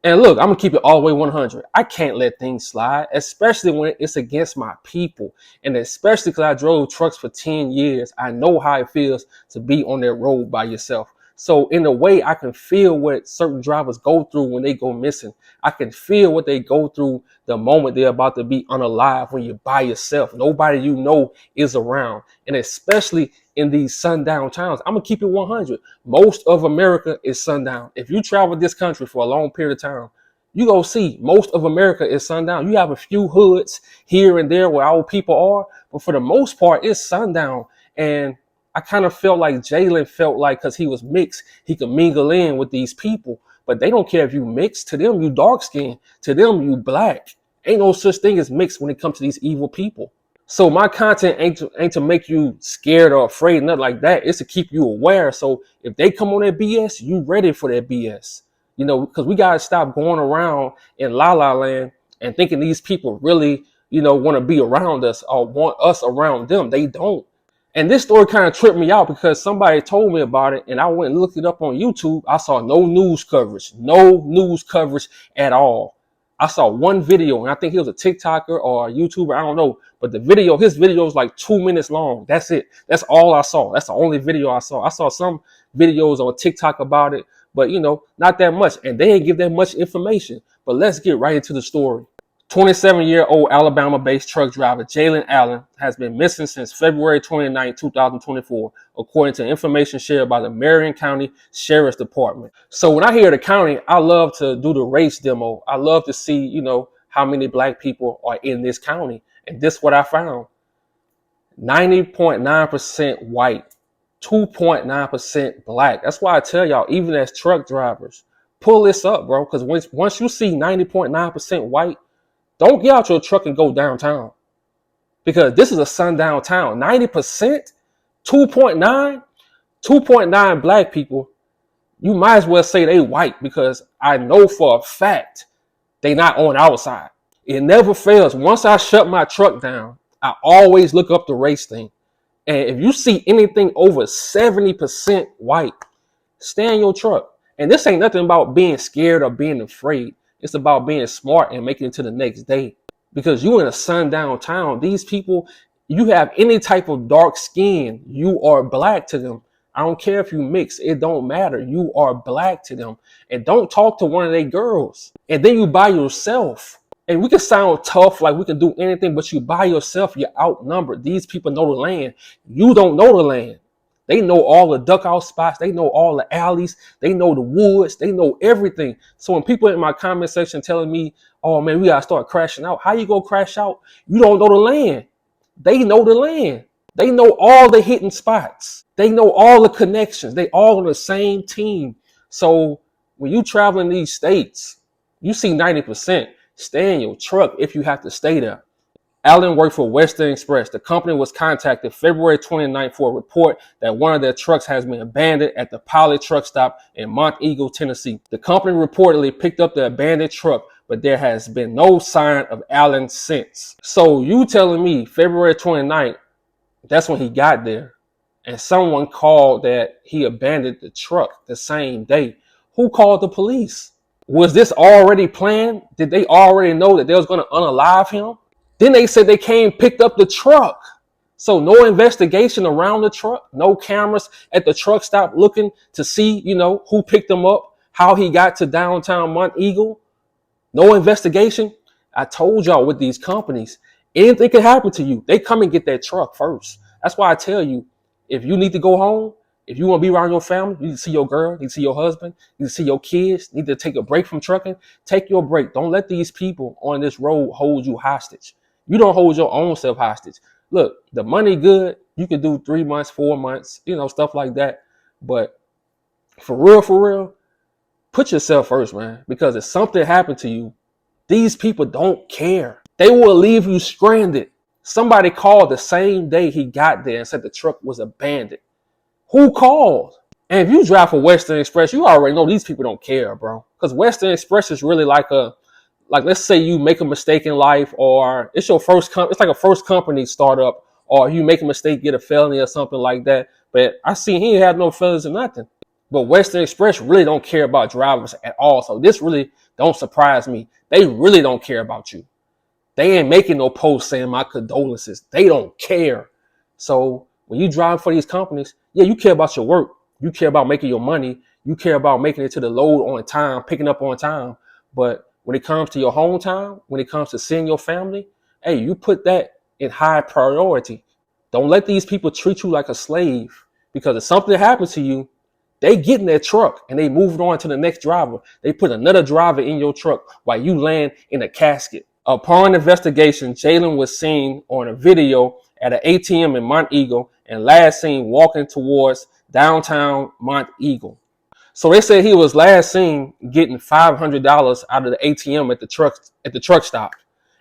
And look, I'm gonna keep it all the way 100. I can't let things slide, especially when it's against my people, and especially because I drove trucks for 10 years. I know how it feels to be on that road by yourself. So in a way, I can feel what certain drivers go through when they go missing. I can feel what they go through the moment they're about to be unalive when you're by yourself. Nobody you know is around, and especially in these sundown towns. I'm gonna keep it 100. Most of America is sundown. If you travel this country for a long period of time, you go see most of America is sundown. You have a few hoods here and there where our people are, but for the most part, it's sundown. And I kind of felt like Jalen felt like because he was mixed, he could mingle in with these people. But they don't care if you mix. To them, you dark skinned. To them, you black. Ain't no such thing as mixed when it comes to these evil people. So my content ain't to make you scared or afraid, nothing like that. It's to keep you aware. So if they come on that BS, you ready for that BS. You know, because we gotta stop going around in La La Land and thinking these people really, want to be around us or want us around them. They don't. And this story kind of tripped me out because somebody told me about it, and I went and looked it up on YouTube. I saw no news coverage at all. I saw one video, and I think he was a TikToker or a YouTuber. I don't know. But his video is like 2 minutes long. That's it. That's all I saw. That's the only video I saw. I saw some videos on TikTok about it, but not that much. And they didn't give that much information. But let's get right into the story. 27-year-old Alabama-based truck driver Jalen Allen has been missing since February 29, 2024, according to information shared by the Marion County Sheriff's Department. So when I hear the county, I love to do the race demo. I love to see, how many black people are in this county. And this is what I found. 90.9% white, 2.9% black. That's why I tell y'all, even as truck drivers, pull this up, bro. Because once you see 90.9% white, don't get out your truck and go downtown, because this is a sundown town. 90%, 2.9, 2.9 black people. You might as well say they white, because I know for a fact they not on our side. It never fails. Once I shut my truck down, I always look up the race thing. And if you see anything over 70% white, stay in your truck. And this ain't nothing about being scared or being afraid. It's about being smart and making it to the next day. Because you in a sundown town, these people, you have any type of dark skin, you are black to them. I don't care if you mix, it don't matter. You are black to them. And don't talk to one of their girls. And then you by yourself. And we can sound tough, like we can do anything, but you by yourself, you're outnumbered. These people know the land. You don't know the land. They know all the duck out spots. They know all the alleys. They know the woods. They know everything. So when people in my comment section telling me, oh man, we gotta start crashing out. How you gonna crash out? You don't know the land. They know the land. They know all the hidden spots. They know all the connections. They all on the same team. So when you travel in these states, you see 90%. Stay in your truck if you have to stay there. Allen worked for Western Express. The company was contacted February 29th for a report that one of their trucks has been abandoned at the Pilot truck stop in Monteagle, Tennessee. The company reportedly picked up the abandoned truck, but there has been no sign of Allen since. So you telling me February 29th, that's when he got there, and someone called that he abandoned the truck the same day. Who called the police? Was this already planned? Did they already know that they was going to unalive him? Then they said they came, picked up the truck. So no investigation around the truck, no cameras at the truck stop looking to see, who picked him up, how he got to downtown Monteagle. No investigation. I told y'all with these companies, anything can happen to you. They come and get that truck first. That's why I tell you, if you need to go home, if you want to be around your family, you need to see your girl, you need to see your husband, you need to see your kids, you need to take a break from trucking, take your break. Don't let these people on this road hold you hostage. You don't hold your own self hostage. Look, the money good. You can do 3 months, 4 months, stuff like that. But for real, put yourself first, man. Because if something happened to you, these people don't care. They will leave you stranded. Somebody called the same day he got there and said the truck was abandoned. Who called? And if you drive for Western Express, you already know these people don't care, bro. Because Western Express is really like let's say you make a mistake in life, or it's your first it's like a first company startup, or you make a mistake, get a felony or something like that. But I see he ain't had no felonies or nothing. But Western Express really don't care about drivers at all. So this really don't surprise me. They really don't care about you. They ain't making no posts saying my condolences. They don't care. So when you drive for these companies, yeah, you care about your work. You care about making your money. You care about making it to the load on time, picking up on time. But when it comes to your hometown, when it comes to seeing your family, hey, you put that in high priority. Don't let these people treat you like a slave, because if something happens to you, they get in their truck and they moved on to the next driver. They put another driver in your truck while you land in a casket. Upon investigation, Jalen was seen on a video at an ATM in Monteagle and last seen walking towards downtown Monteagle. So they said he was last seen getting $500 out of the ATM at the truck stop,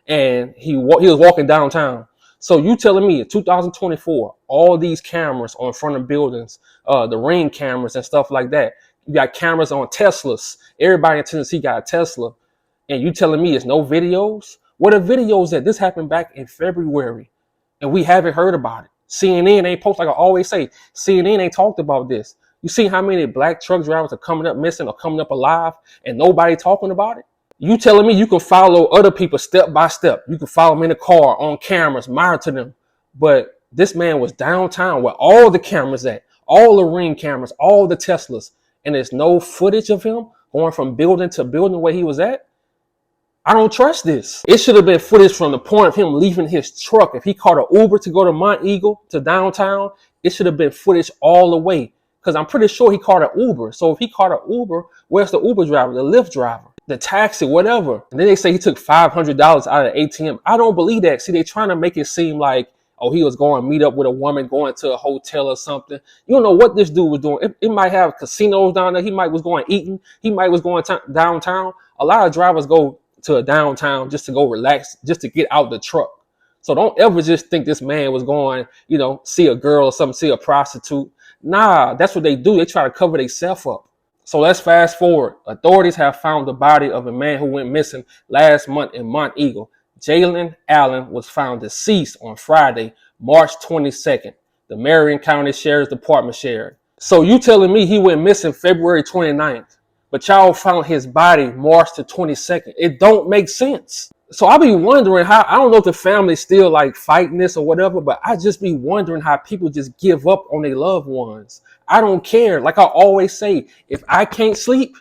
and he was walking downtown. So you telling me in 2024, all these cameras on front of buildings, the Ring cameras and stuff like that. You got cameras on Teslas. Everybody in Tennessee got a Tesla, and you telling me it's no videos? What are videos that this happened back in February, and we haven't heard about it? CNN ain't post, like I always say. CNN ain't talked about this. You see how many black truck drivers are coming up missing or coming up alive, and nobody talking about it? You telling me you can follow other people step by step. You can follow them in the car, on cameras, monitor them. But this man was downtown where all the cameras at, all the Ring cameras, all the Teslas, and there's no footage of him going from building to building where he was at. I don't trust this. It should have been footage from the point of him leaving his truck. If he caught an Uber to go to Monteagle, to downtown, it should have been footage all the way. Because I'm pretty sure he caught an Uber. So if he caught an Uber, where's the Uber driver, the Lyft driver, the taxi, whatever? And then they say he took $500 out of the ATM. I don't believe that. See, they're trying to make it seem like, oh, he was going to meet up with a woman, going to a hotel or something. You don't know what this dude was doing. It might have casinos down there. He might was going eating. He might was going downtown. A lot of drivers go to a downtown just to go relax, just to get out the truck. So don't ever just think this man was going, see a girl or something, see a prostitute. Nah, that's what they do. They try to cover themselves up. So let's fast forward. Authorities have found the body of a man who went missing last month in Monteagle. Jalen Allen was found deceased on Friday, March 22nd. The Marion County Sheriff's Department shared. So you telling me he went missing February 29th, but y'all found his body March the 22nd. It don't make sense. So I be wondering how, I don't know if the family's still like fighting this or whatever, but I just be wondering how people just give up on their loved ones. I don't care. Like I always say, if I can't sleep,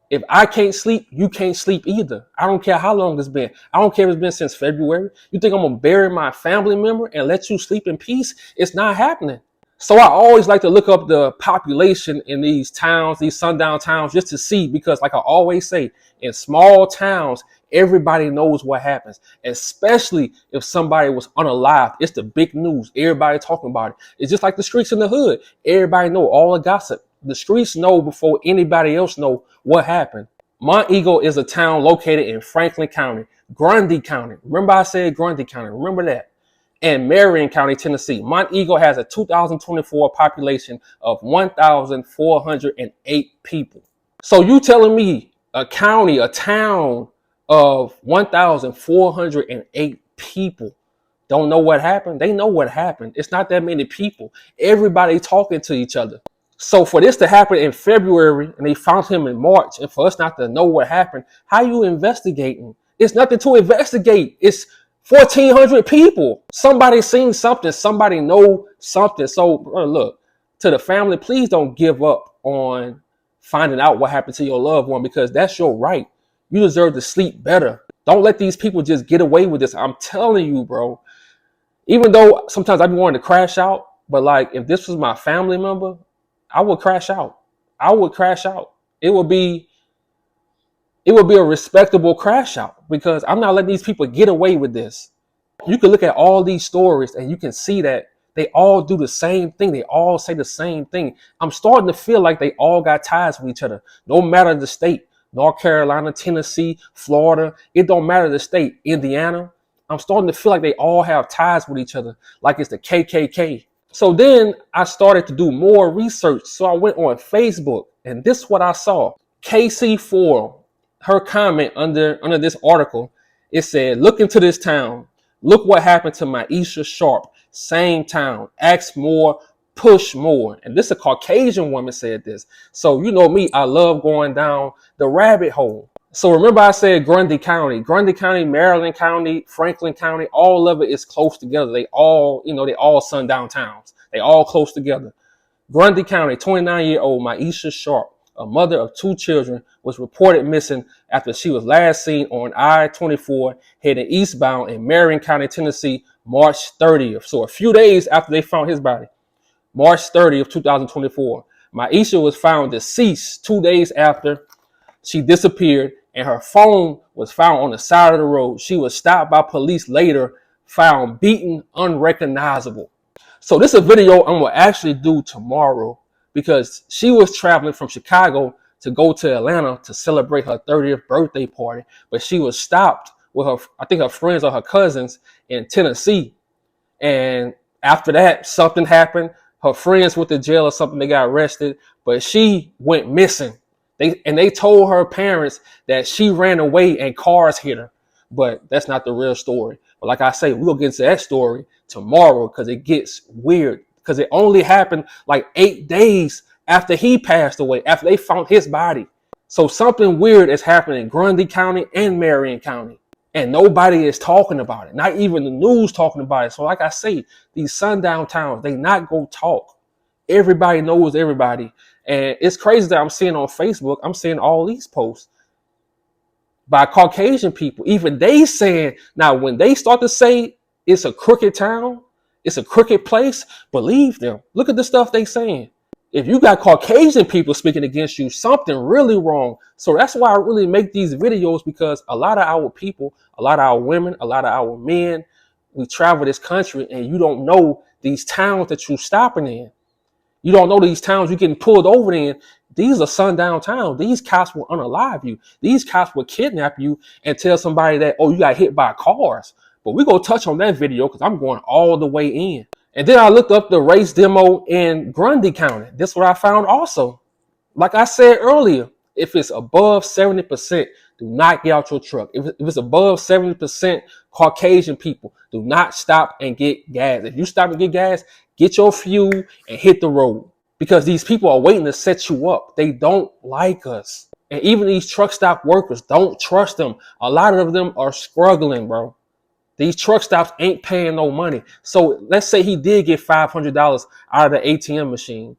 you can't sleep either. I don't care how long it's been. I don't care if it's been since February. You think I'm going to bury my family member and let you sleep in peace? It's not happening. So I always like to look up the population in these towns, these sundown towns, just to see, because like I always say, in small towns, everybody knows what happens, especially if somebody was unalived. It's the big news. Everybody talking about it. It's just like the streets in the hood. Everybody know all the gossip. The streets know before anybody else know what happened. Monteagle is a town located in Franklin County, Grundy County. Remember I said Grundy County. Remember that. And Marion County, Tennessee. Monteagle has a 2024 population of 1,408 people. So you telling me a town of 1,408 people don't know what happened? They know what happened. It's not that many people. Everybody talking to each other. So for this to happen in February and they found him in March, and for us not to know what happened, how you investigating? It's nothing to investigate. It's 1,400 people. Somebody seen something. Somebody know something. So look, to the family, please don't give up on finding out what happened to your loved one, because that's your right. You deserve to sleep better. Don't let these people just get away with this. I'm telling you, bro. Even though sometimes I be wanting to crash out, but like if this was my family member, I would crash out. It would be a respectable crash out, because I'm not letting these people get away with this. You can look at all these stories and you can see that they all do the same thing. They all say the same thing. I'm starting to feel like they all got ties with each other, no matter the state. North Carolina, Tennessee, Florida, it don't matter the state. Indiana, I'm starting to feel like they all have ties with each other, like it's the KKK. So then I started to do more research. So I went on Facebook, and this is what I saw. KC4, her comment under this article, it said, look into this town. Look what happened to Maisha Sharp. Same town. Ask more, push more. And this is a Caucasian woman said this. So you know me, I love going down the rabbit hole. So remember I said Grundy County, Maryland County, Franklin County, all of it is close together. They all, they all sundown towns. They all close together. Grundy County, 29-year-old Maisha Sharp, a mother of 2 children, was reported missing after she was last seen on I-24 heading eastbound in Marion County, Tennessee, March 30th. So a few days after they found his body, March 30th, 2024. Maisha was found deceased 2 days after she disappeared, and her phone was found on the side of the road. She was stopped by police later, found beaten, unrecognizable. So this is a video I'm going to actually do tomorrow because she was traveling from Chicago to go to Atlanta to celebrate her 30th birthday party, but she was stopped with her friends or her cousins in Tennessee. And after that, something happened. Her friends went to jail or something. They got arrested, but she went missing. They told her parents that she ran away and cars hit her, but that's not the real story. But like I say, we'll get into that story tomorrow because it gets weird because it only happened like 8 days after he passed away, after they found his body. So something weird is happening in Grundy County and Marion County, and nobody is talking about it. Not even the news talking about it. So like I say, these sundown towns, they not go talk. Everybody knows everybody. And it's crazy that I'm seeing on Facebook, I'm seeing all these posts by Caucasian people. Even they saying, now when they start to say it's a crooked town, it's a crooked place, believe them. Look at the stuff they saying. If you got Caucasian people speaking against you, something really wrong. So that's why I really make these videos, because a lot of our people, a lot of our women, a lot of our men, we travel this country and you don't know these towns that you're stopping in. You don't know these towns you're getting pulled over in. These are sundown towns. These cops will unalive you. These cops will kidnap you and tell somebody that, oh, you got hit by cars. But we're going to touch on that video because I'm going all the way in. And then I looked up the race demo in Grundy County. This is what I found also. Like I said earlier, if it's above 70%, do not get out your truck. If it's above 70% Caucasian people, do not stop and get gas. If you stop and get gas, get your fuel and hit the road, because these people are waiting to set you up. They don't like us. And even these truck stop workers, don't trust them. A lot of them are struggling, bro. These truck stops ain't paying no money. So let's say he did get $500 out of the ATM machine.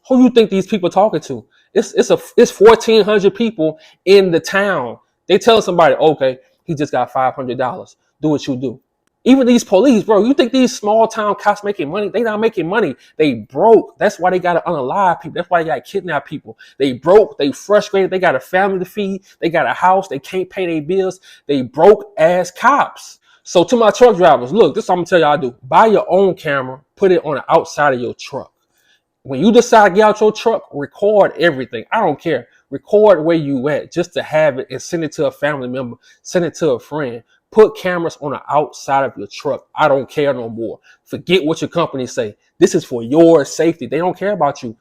Who you think these people talking to? It's 1,400 people in the town. They tell somebody, okay, he just got $500. Do what you do. Even these police, bro, you think these small town cops making money? They not making money. They broke. That's why they got to unalive people. That's why they got to kidnap people. They broke. They frustrated. They got a family to feed. They got a house. They can't pay their bills. They broke ass cops. So to my truck drivers, look, this is what I'm going to tell y'all to do. Buy your own camera. Put it on the outside of your truck. When you decide to get out your truck, record everything. I don't care. Record where you at just to have it and send it to a family member. Send it to a friend. Put cameras on the outside of your truck. I don't care no more. Forget what your company say. This is for your safety. They don't care about you.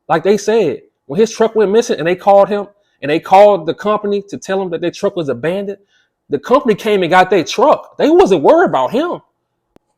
Like they said, when his truck went missing and they called him and they called the company to tell him that their truck was abandoned, the company came and got their truck. They wasn't worried about him.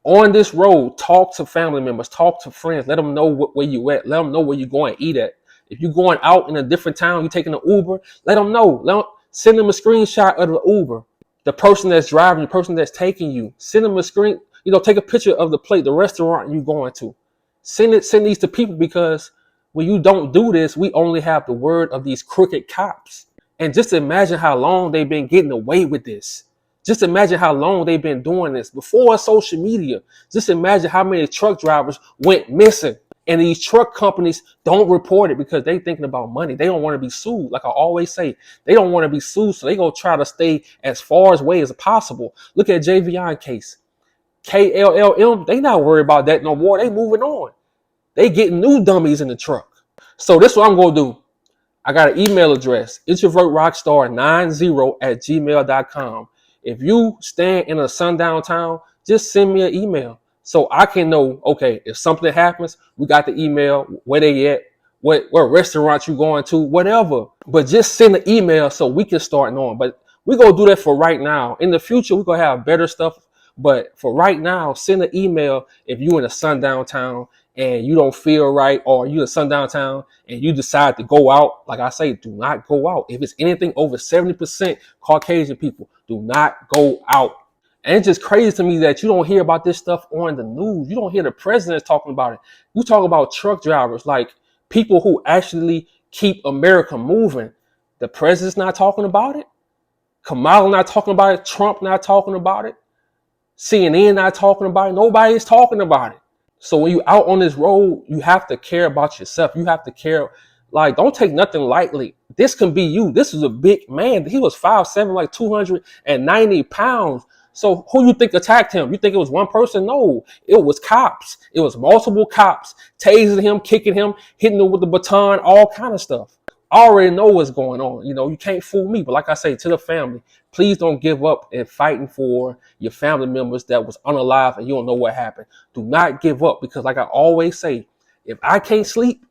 On this road, talk to family members, talk to friends, let them know where you at, let them know where you're going to eat at. If you're going out in a different town, you're taking an Uber, let them know. Send them a screenshot of the Uber. The person that's driving, the person that's taking you, send them a screen, take a picture of the plate, the restaurant you're going to. Send these to people, because when you don't do this, we only have the word of these crooked cops. And just imagine how long they've been getting away with this. Just imagine how long they've been doing this before social media. Just imagine how many truck drivers went missing. And these truck companies don't report it because they thinking about money. They don't want to be sued. Like I always say, they don't want to be sued. So they going to try to stay as far away as possible. Look at JVI case. KLLM, they not worried about that no more. They moving on. They getting new dummies in the truck. So this is what I'm going to do. I got an email address, introvertrockstar90@gmail.com. If you stand in a sundown town, just send me an email so I can know, okay, if something happens, we got the email, where they at, what restaurant you going to, whatever. But just send an email so we can start knowing. But we're going to do that for right now. In the future, we're going to have better stuff. But for right now, send an email if you in a sundown town and you don't feel right, or you're in sundown town and you decide to go out, like I say, do not go out. If it's anything over 70% Caucasian people, do not go out. And it's just crazy to me that you don't hear about this stuff on the news. You don't hear the president talking about it. You talk about truck drivers, like people who actually keep America moving. The president's not talking about it. Kamala not talking about it. Trump not talking about it. CNN not talking about it. Nobody's talking about it. So when you out on this road, you have to care about yourself. You have to care. Like, don't take nothing lightly. This can be you. This is a big man. He was 5'7", like 290 pounds. So who you think attacked him? You think it was one person? No, it was cops. It was multiple cops tasing him, kicking him, hitting him with the baton, all kind of stuff. I already know what's going on. You know, you can't fool me. But like I say, to the family, please don't give up in fighting for your family members that was unalive and you don't know what happened. Do not give up, because like I always say, if I can't sleep,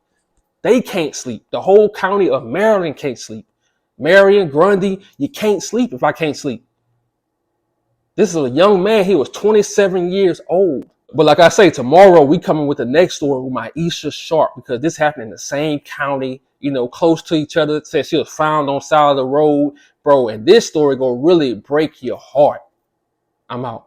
they can't sleep. The whole county of Maryland can't sleep. Marion, Grundy, you can't sleep if I can't sleep. This is a young man. He was 27 years old. But like I say, tomorrow we coming with the next story with my Isha Sharp, because this happened in the same county, you know, close to each other. It says she was found on the side of the road, bro. And this story gonna really break your heart. I'm out.